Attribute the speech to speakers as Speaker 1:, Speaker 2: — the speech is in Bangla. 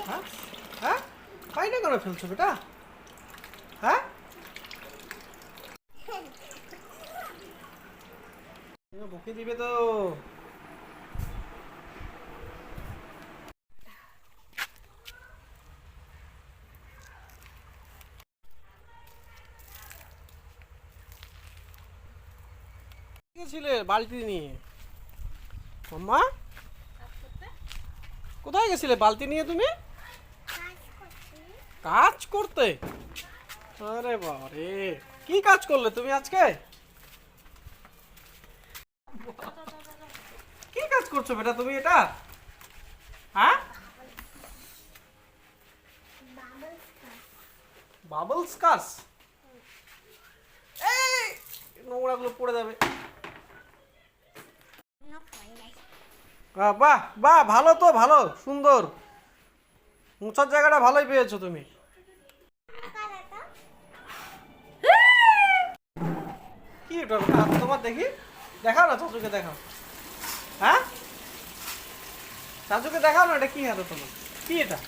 Speaker 1: হ্যাঁ হ্যাঁ, পায়না করে ফেলছো বেটা? হ্যাঁ, বকে দিবে তো। গেছিলে বালতি নিয়ে? মাম্মা, কোথায় গেছিলে বালতি নিয়ে তুমি? কাজ করতে? আরে বাবারে, কি কাজ করলে তুমি আজকে? কি কাজ করছো বেটা তুমি এটা? হ্যাঁ, বাবলস কাজ? এই নোংরাগুলো পড়ে যাবে। বাহ বাহ, ভালো তো, ভালো সুন্দর, মোছার জায়গাটা ভালোই পেয়েছো তুমি। কি এটা হাত তোমার দেখি, দেখাও না চাচুকে, দেখাও। হ্যাঁ, চাচুকে দেখাও না, এটা কি হাতে তোমার, কি এটা?